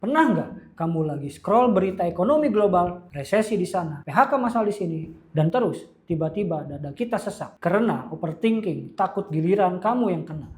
Pernah nggak kamu lagi scroll berita ekonomi global, resesi di sana, PHK massal di sini, dan terus tiba-tiba dada kita sesak karena overthinking, takut giliran kamu yang kena.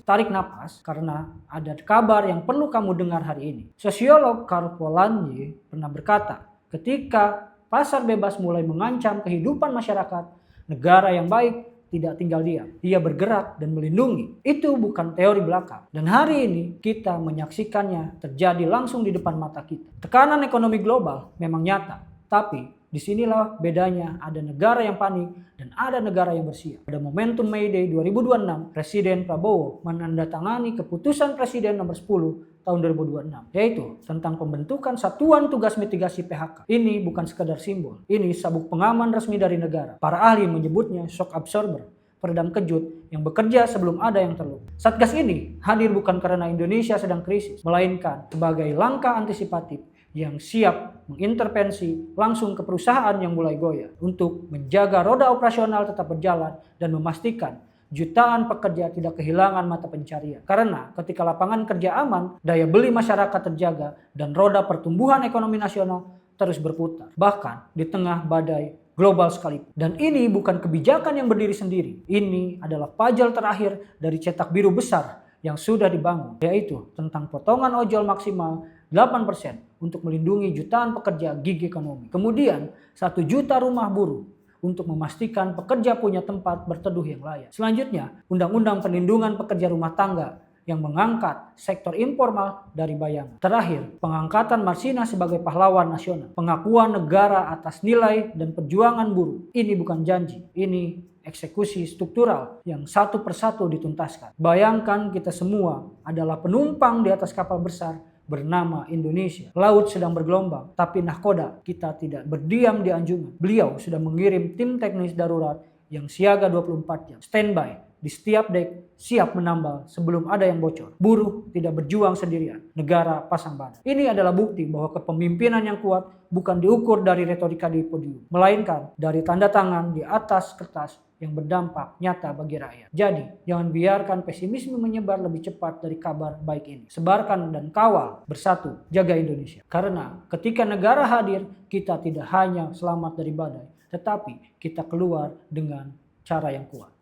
Tarik napas karena ada kabar yang perlu kamu dengar hari ini. Sosiolog Karl Polanyi pernah berkata, ketika pasar bebas mulai mengancam kehidupan masyarakat, negara yang baik tidak tinggal diam. Ia bergerak dan melindungi. Itu bukan teori belaka. Dan hari ini kita menyaksikannya terjadi langsung di depan mata kita. Tekanan ekonomi global memang nyata. Tapi disinilah bedanya, ada negara yang panik dan ada negara yang bersiap. Pada momentum May Day 2026, Presiden Prabowo menandatangani keputusan Presiden nomor 10 tahun 2026, yaitu tentang pembentukan Satuan Tugas Mitigasi PHK. Ini bukan sekedar simbol, ini sabuk pengaman resmi dari negara. Para ahli menyebutnya shock absorber, peredam kejut yang bekerja sebelum ada yang terluka. Satgas ini hadir bukan karena Indonesia sedang krisis, melainkan sebagai langkah antisipatif yang siap mengintervensi langsung ke perusahaan yang mulai goyah untuk menjaga roda operasional tetap berjalan dan memastikan jutaan pekerja tidak kehilangan mata pencarian. Karena ketika lapangan kerja aman, daya beli masyarakat terjaga dan roda pertumbuhan ekonomi nasional terus berputar. Bahkan di tengah badai global sekalipun. Dan ini bukan kebijakan yang berdiri sendiri. Ini adalah pajal terakhir dari cetak biru besar yang sudah dibangun, yaitu tentang potongan ojol maksimal 8% untuk melindungi jutaan pekerja gig ekonomi. Kemudian 1 juta rumah buruh untuk memastikan pekerja punya tempat berteduh yang layak. Selanjutnya, Undang-Undang Perlindungan Pekerja Rumah Tangga yang mengangkat sektor informal dari bayangan. Terakhir, pengangkatan Marsina sebagai pahlawan nasional. Pengakuan negara atas nilai dan perjuangan buruh. Ini bukan janji, ini eksekusi struktural yang satu persatu dituntaskan. Bayangkan kita semua adalah penumpang di atas kapal besar bernama Indonesia. Laut sedang bergelombang, tapi nahkoda kita tidak berdiam di anjungan. Beliau sudah mengirim tim teknis darurat yang siaga 24 jam, standby di setiap dek, siap menambal sebelum ada yang bocor. Buruh tidak berjuang sendirian, negara pasang badan. Ini adalah bukti bahwa kepemimpinan yang kuat bukan diukur dari retorika di podium, melainkan dari tanda tangan di atas kertas yang berdampak nyata bagi rakyat. Jadi, jangan biarkan pesimisme menyebar lebih cepat dari kabar baik ini. Sebarkan dan kawal, bersatu, jaga Indonesia. Karena ketika negara hadir, kita tidak hanya selamat dari badai, tetapi kita keluar dengan cara yang kuat.